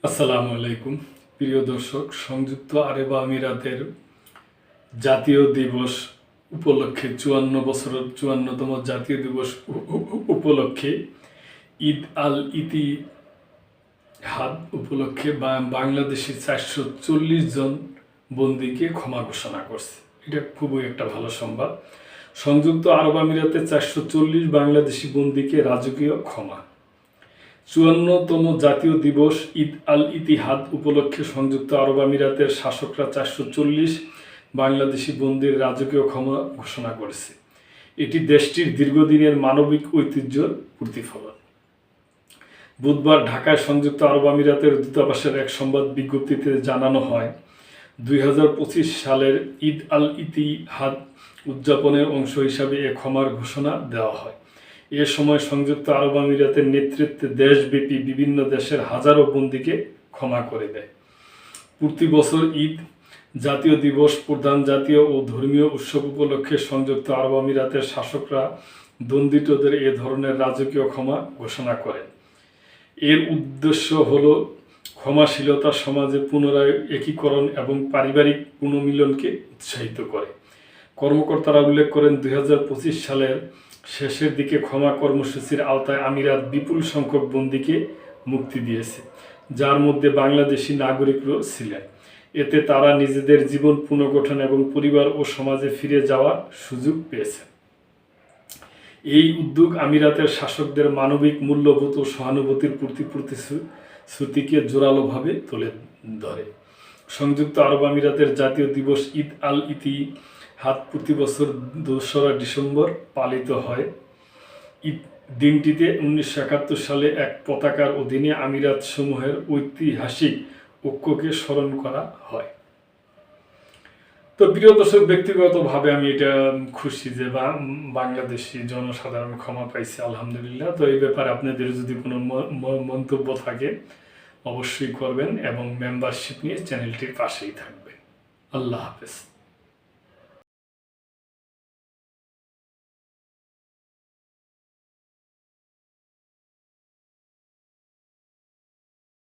আসসালামু আলাইকুম প্রিয় দর্শক, সংযুক্ত আরব আমিরাতের জাতীয় দিবস উপলক্ষে 54তম জাতীয় দিবস উপলক্ষে ঈদ আল ইতিহাদ উপলক্ষে বাংলাদেশি 440 জন বন্দীকে ক্ষমা ঘোষণা করছে। এটা খুবই একটা ভালো সংবাদ। সংযুক্ত আরব আমিরাতে 440 বাংলাদেশি বন্দীকে রাজকীয় ক্ষমা। 54তম জাতীয় দিবস ঈদ আল ইতিহাদ উপলক্ষে সংযুক্ত আরব আমিরাতের শাসকরা 440 বাংলাদেশি বন্দীর রাজকীয় ক্ষমা ঘোষণা করেছে। এটি দেশটির দীর্ঘদিনের মানবিক ঐতিহ্যের প্রতিফলন। বুধবার ঢাকায় সংযুক্ত আরব আমিরাতের দূতাবাসের এক সংবাদ বিজ্ঞপ্তিতে জানানো হয়, 2025 সালের ঈদ আল ইতিহাদ উদযাপনের অংশ হিসাবে এ ক্ষমার ঘোষণা দেওয়া হয়। এ সময় সংযুক্ত আরব আমিরাতের নেতৃত্বে দেশব্যাপী বিভিন্ন দেশের হাজারো বন্দীকে ক্ষমা করে দেয়। প্রতি বছর ঈদ, জাতীয় দিবস, প্রধান জাতীয় ও ধর্মীয় উৎসব উপলক্ষে সংযুক্ত আরব আমিরাতের শাসকরা দণ্ডিতদের এ ধরনের রাজকীয় ক্ষমা ঘোষণা করেন। এর উদ্দেশ্য হল ক্ষমাশীলতা সমাজে পুনরায় একীকরণ এবং পারিবারিক পুনর্মিলনকে উৎসাহিত করে। কর্মকর্তারা উল্লেখ করেন, 2025 সালের শেষের দিকে ক্ষমা কর্মসূচির আওতায় আমিরাত বিপুল সংখ্যক বন্দীকে মুক্তি দিয়েছে, যার মধ্যে বাংলাদেশি নাগরিকরাও ছিলেন। এতে তারা নিজেদের জীবন পুনর্গঠন এবং পরিবার ও সমাজে ফিরে যাওয়ার সুযোগ পেয়েছে। এই উদ্যোগ আমিরাতের শাসকদের মানবিক মূল্যবোধ ও সহানুভূতির প্রতিশ্রুতিকে জোরালোভাবে তুলে ধরে। সংযুক্ত আরব আমিরাতের জাতীয় দিবস ঈদ আল ইতিহাদ প্রতি বছর 2রা ডিসেম্বর পালিত হয়। দিনটিতে 1971 সালে এক পতাকার অধীনে আমিরাত সমূহের ঐতিহাসিক ঐক্যকে স্মরণ করা হয়। তো প্রিয় দর্শক, ব্যক্তিগতভাবে আমি এটা খুশি যে বাংলাদেশি জনসাধারণ ক্ষমা পাইছে, আলহামদুলিল্লাহ। তো এই ব্যাপারে আপনাদের যদি কোনো মন্তব্য থাকে অবশ্যই করবেন এবং মেম্বারশিপ নিয়ে চ্যানেলটির পাশেই থাকবেন। আল্লাহ হাফেজ।